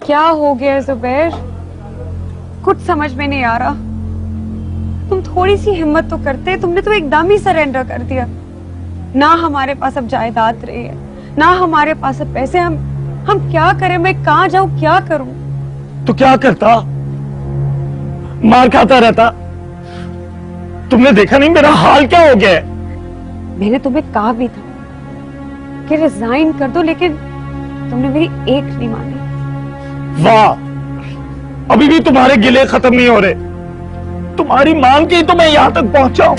क्या हो गया जुबैर? कुछ समझ में नहीं आ रहा। तुम थोड़ी सी हिम्मत तो करते, तुमने तो एकदम ही सरेंडर कर दिया। ना हमारे पास अब जायदाद रही है, ना हमारे पास अब पैसे। हम क्या करें? मैं कहाँ जाऊं, क्या करूं? तो क्या करता? मार खाता रहता। तुमने देखा नहीं मेरा हाल क्या हो गया है? मैंने तुम्हें कहा भी था कि रिजाइन कर दो, लेकिन तुमने मेरी एक नहीं मानी। वाह, अभी भी तुम्हारे गिले खत्म नहीं हो रहे। तुम्हारी मांग की तो मैं यहां तक पहुंचा हूं।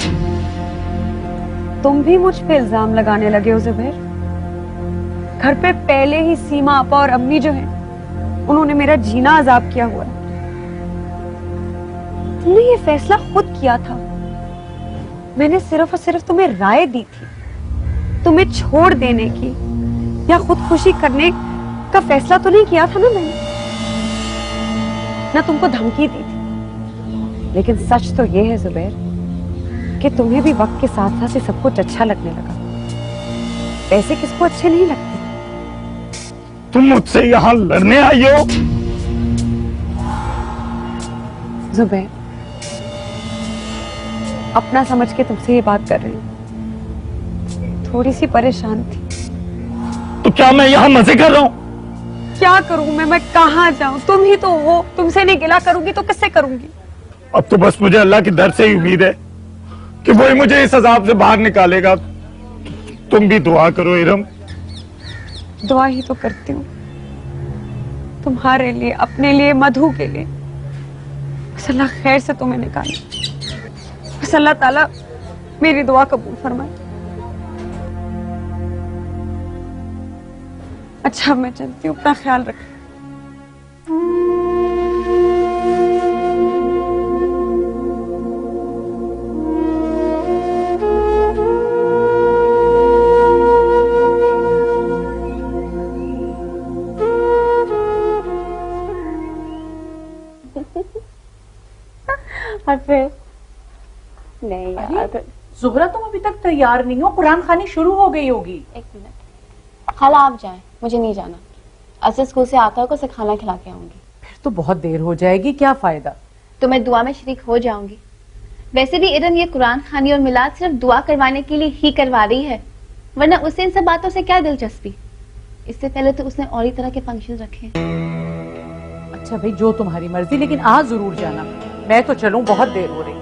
तुम भी मुझ पे इल्जाम लगाने लगे हो जुबैर। घर पे पहले ही सीमा आपा और अम्मी जो हैं, उन्होंने मेरा जीना अजाब किया हुआ है। तुमने ये फैसला खुद किया था। मैंने सिर्फ और सिर्फ तुम्हें राय दी थी, तुम्हें छोड़ देने की या खुदकुशी करने का फैसला तो नहीं किया था ना मैंने। ना तुमको धमकी दी थी। लेकिन सच तो ये है जुबैर कि तुम्हें भी वक्त के साथ साथ ये सब कुछ अच्छा लगने लगा। पैसे किसको अच्छे नहीं लगते? तुम मुझसे यहां लड़ने आई हो? जुबैर, अपना समझ के तुमसे ये बात कर रही हूँ। थोड़ी सी परेशान थी। तो क्या मैं यहां मजे कर रहा हूं? क्या करूं मैं कहां जाऊं? तुम ही तो हो। तुमसे नहीं गिला करूंगी तो किससे करूंगी? अब तो बस मुझे अल्लाह की दर से ही उम्मीद है कि वही मुझे इस अजाब से बाहर निकालेगा। तुम भी दुआ करो इरम। दुआ ही तो करती हूँ, तुम्हारे लिए, अपने लिए, मधु के लिए। बस अल्लाह खैर से तुम्हें निकाले। बस अल्लाह ताला मेरी दुआ कबूल फरमाए। अच्छा, मैं चलती हूँ, अपना ख्याल रख। नहीं यार, ज़ुहरा तुम अभी तक तैयार नहीं हो। कुरान खानी शुरू हो गई होगी। एक मिनट खाला, आप जाएं, मुझे नहीं जाना। असद स्कूल से आता होगा, उसे खाना खिला के आऊंगी। फिर तो बहुत देर हो जाएगी, क्या फायदा? तो मैं दुआ में शरीक हो जाऊंगी। वैसे भी इरम ये कुरान खानी और मिलाद सिर्फ दुआ करवाने के लिए ही करवा रही है, वरना उसे इन सब बातों से क्या दिलचस्पी। इससे पहले तो उसने और ही तरह के फंक्शन रखे। अच्छा भाई, जो तुम्हारी मर्जी, लेकिन आज जरूर जाना। मैं तो चलूं, बहुत देर हो रही है।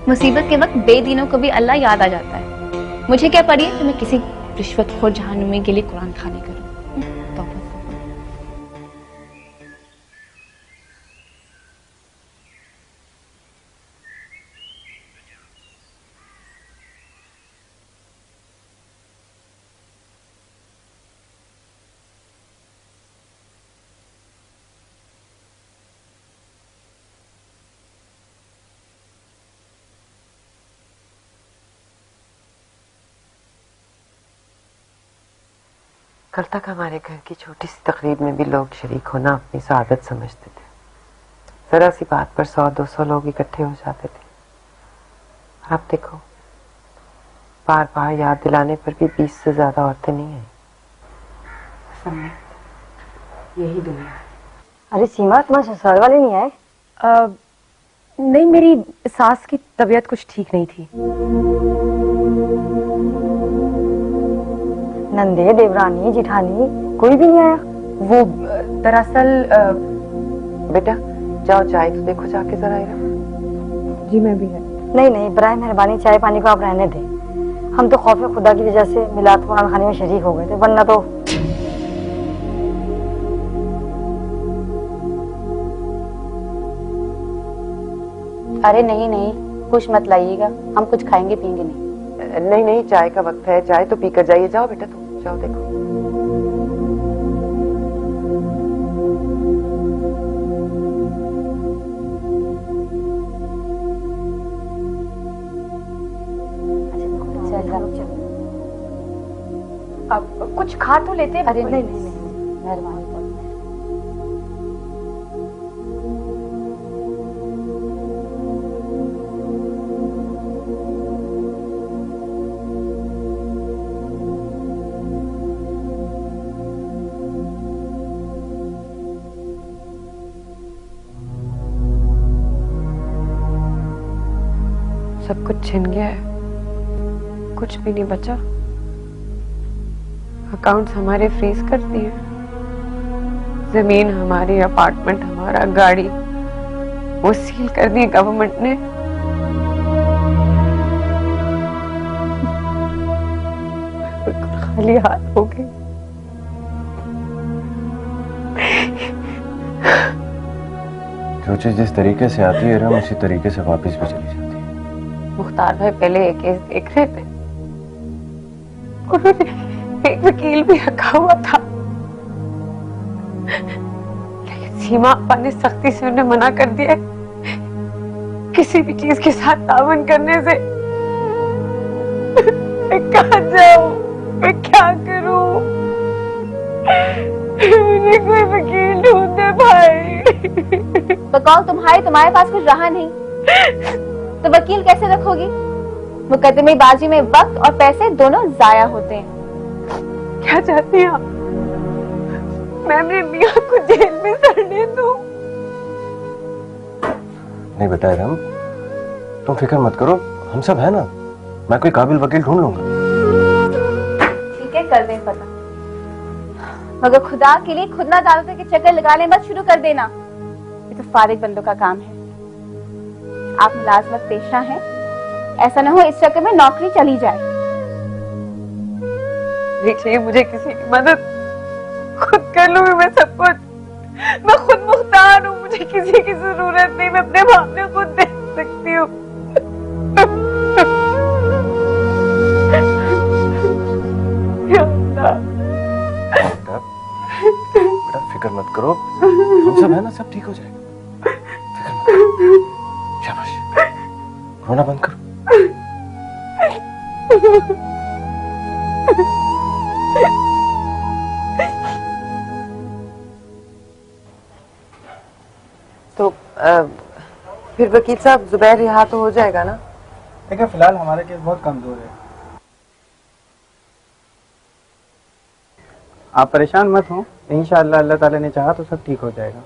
मुसीबत के वक्त बेदीनों को भी अल्लाह याद आ जाता है। मुझे क्या पड़ी है कि मैं किसी रिश्वतखोर जहन्नुमी के लिए कुरान खानी करूं। कल तक हमारे घर की छोटी सी तकरीब में भी लोग शरीक होना अपनी सादत समझते थे। जरा सी बात पर 100-200 लोग इकट्ठे हो जाते थे। और अब देखो, बार बार याद दिलाने पर भी 20 से ज्यादा औरतें नहीं आई। यही दुनिया है। अरे सीमा, तुम्हारे ससुराल वाले नहीं आए? नहीं, मेरी सास की तबीयत कुछ ठीक नहीं थी। नंदे, देवरानी, जिठानी कोई भी नहीं आया? वो दरअसल बेटा जाओ, चाय तो देखो जाके जरा। जी मैं भी है। नहीं नहीं, बराए मेहरबानी चाय पानी को आप रहने दें। हम तो खौफ खुदा की वजह से मिलाद कुरान खाने में शरीक हो गए थे, वरना तो। अरे नहीं नहीं, कुछ मत लाइएगा, हम कुछ खाएंगे पियेंगे नहीं। नहीं नहीं, चाय का वक्त है, चाय तो पीकर जाइए। जाओ बेटा, तुम जाओ देखो। अब कुछ खा तो लेते। अरे नहीं नहीं नहीं, मेहरबानी। सब कुछ छिन गया है, कुछ भी नहीं बचा। अकाउंट्स हमारे फ्रीज कर दिए, जमीन हमारी, अपार्टमेंट हमारा, गाड़ी वो सील कर दी गवर्नमेंट ने। बिल्कुल खाली हाथ हो गई। जो चीज जिस तरीके से आती है उसी तरीके से वापस भी चली जाती है। मुख्तार भाई पहले एक केस देख रहे थे, उन्होंने एक वकील भी रखा हुआ था, लेकिन सीमा आपा ने सख्ती से उन्हें मना कर दिया किसी भी चीज के साथ तावन करने से। मैं कहाँ जाऊं, मैं क्या करूं? मुझे कोई वकील ढूंढ दे भाई। बकौल तुम्हारे पास कुछ रहा नहीं तो वकील कैसे रखोगी? मुकदमेबाजी में वक्त और पैसे दोनों जाया होते हैं। क्या चाहती हैं आप? मैं अपने मियां को जेल में सड़ने दूं? नहीं बेटा इरम, तुम फिक्र मत करो, हम सब है ना, मैं कोई काबिल वकील ढूंढ लूंगा। ठीक है, कर दें पता, मगर खुदा के लिए खुद ना अदालत के चक्कर लगाने मत शुरू कर देना। ये तो फारिग बंदों का काम है। आप मुलाजमत पेशा हैं, ऐसा ना हो इस चक्कर में नौकरी चली जाए। नहीं चाहिए मुझे किसी की मदद, खुद कर लूंगी मैं सब कुछ। मैं खुद मुख्तार हूँ, मुझे किसी की जरूरत नहीं, मैं अपने मामले खुद देख सकती हूँ। बेटा फिक्र मत करो, हम सब है ना, सब ठीक हो जाएगा, फिक्र मत करो। शाबाश, रोना बंद करो। तो फिर वकील साहब जुबैर रिहा तो हो जाएगा ना? देखिए फिलहाल हमारे केस बहुत कमजोर है, आप परेशान मत हो, इंशाअल्लाह अल्लाह ताला ने चाहा तो सब ठीक हो जाएगा।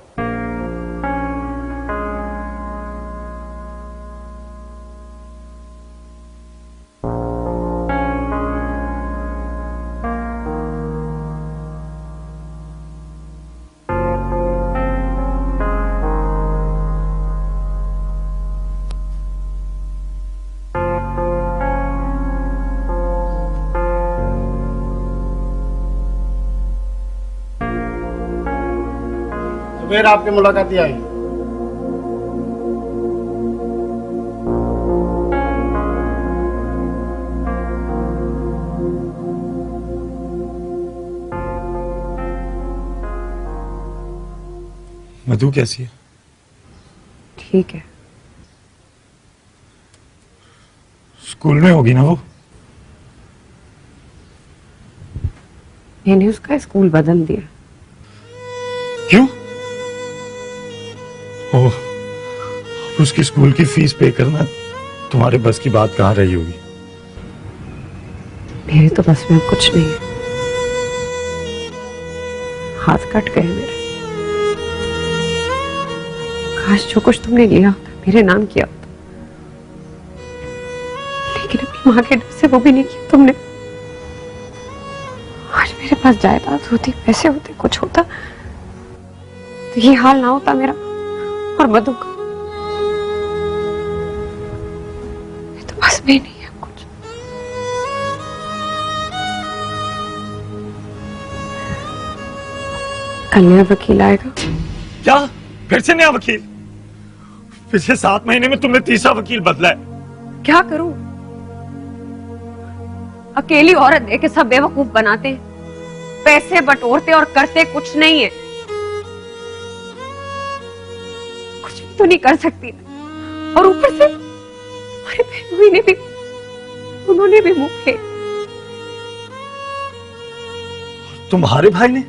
फिर आपकी मुलाकाती आई। मधु कैसी है? ठीक है। स्कूल में होगी ना वो? मैंने उसका स्कूल बदल दिया। क्यों? ओह, उसकी स्कूल की फीस पे करना तुम्हारे बस की बात कहाँ रही होगी? मेरे तो बस में कुछ नहीं है, हाथ कट गए मेरे। काश जो कुछ तुमने लिया होता मेरे नाम किया होता, लेकिन अपनी माँ के डर से वो भी नहीं किया तुमने। आज मेरे पास जायदाद होती, पैसे होते, कुछ होता तो ये हाल ना होता मेरा और मधु का। तो बस में नहीं है कुछ। कल नया वकील आएगा। क्या? फिर से नया वकील? पिछले 7 महीने में तुमने तीसरा वकील बदला है। क्या करूं? अकेली औरत देके सब बेवकूफ बनाते हैं, पैसे बटोरते और करते कुछ नहीं है। कुछ भी तो नहीं कर सकती, और ऊपर से हमारे बहनोई ने भी, उन्होंने भी मुंह फेर। तुम्हारे भाई ने?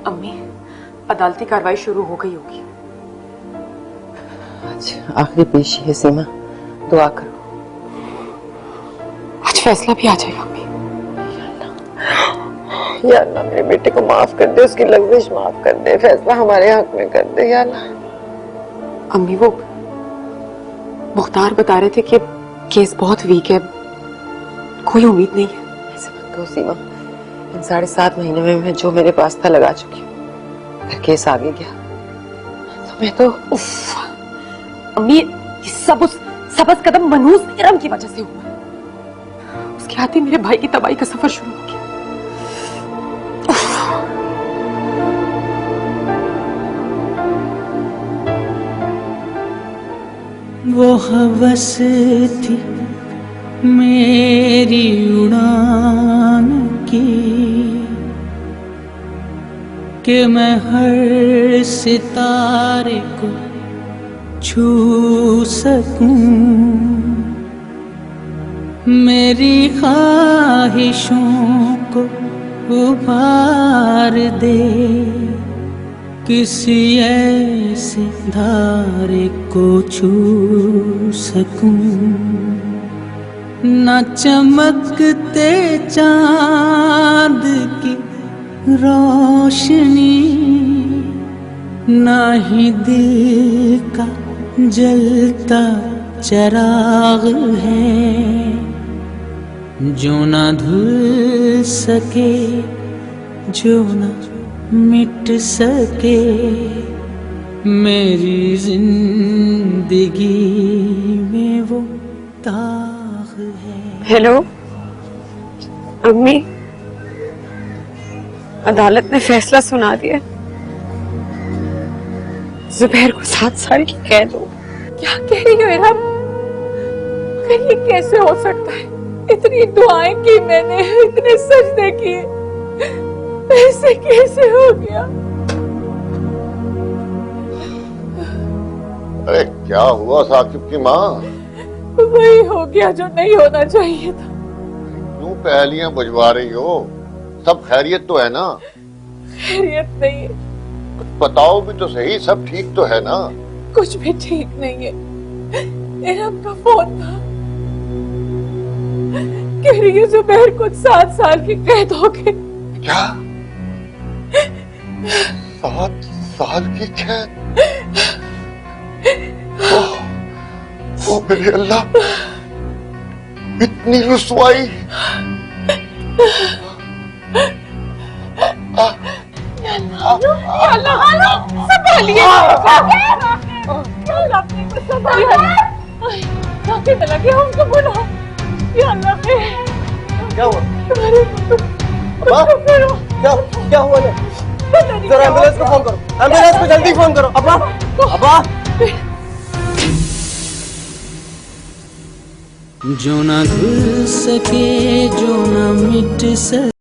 अम्मी, अदालती कार्रवाई शुरू हो गई होगी। आज आखिरी पेशी है सीमा, दुआ करो आज फैसला भी आ जाएगा। अम्मी या अल्लाह मेरे बेटे को माफ कर दे, उसकी लग्जिश माफ कर दे, फैसला हमारे हक में कर दे या अल्लाह। अम्मी वो मुख्तार बता रहे थे कि केस बहुत वीक है, कोई उम्मीद नहीं है। ऐसे मत कहो सीमा, इन 7.5 महीने में मैं जो मेरे पास था लगा चुकी हूँ। अगर केस आगे गया तो मैं तो अम्मी ये सब उस सबस कदम मनहूस इरम की वजह से हुआ। उसके हाथ ही मेरे भाई की तबाही का सफर शुरू हो गया। वो हवस थी मेरी उड़ान की कि मैं हर सितारे को छू सकूं, मेरी ख्वाहिशों को उभार दे किसी ऐसे धारे को छू सकूं, न चमकते चांद की रोशनी, ना ही दिल का जलता चराग है जो ना धुल सके, जो ना मिट सके, मेरी जिंदगी में वो दाग है। हेलो अम्मी, अदालत ने फैसला सुना दिया, जुबैर को 7 साल की कैद हो। क्या कह रही हो इरम? अगर ये कैसे हो सकता है? इतनी दुआएं की मैंने, इतने सजदे किए, ऐसे कैसे हो गया? अरे क्या हुआ साकिब की माँ? वही हो गया जो नहीं होना चाहिए था। क्यों पहेलियां बुझवा रही हो? सब खैरियत तो है ना? खैरियत नहीं है। कुछ बताओ भी तो सही, सब ठीक तो है ना? कुछ भी ठीक नहीं है। इरम का फोन था, कह रही है जुबैर को 7 साल की कैद हो गई। क्या? 7 साल की कैद? ओ मेरे अल्लाह, इतनी रुसवाई! क्या हुआ? क्या हुआ? जरा एम्बुलेंस को फोन करो, एम्बुलेंस को जल्दी फोन करो। अब्बा, अब्बा। जो ना धुल सके, जो ना मिट सके।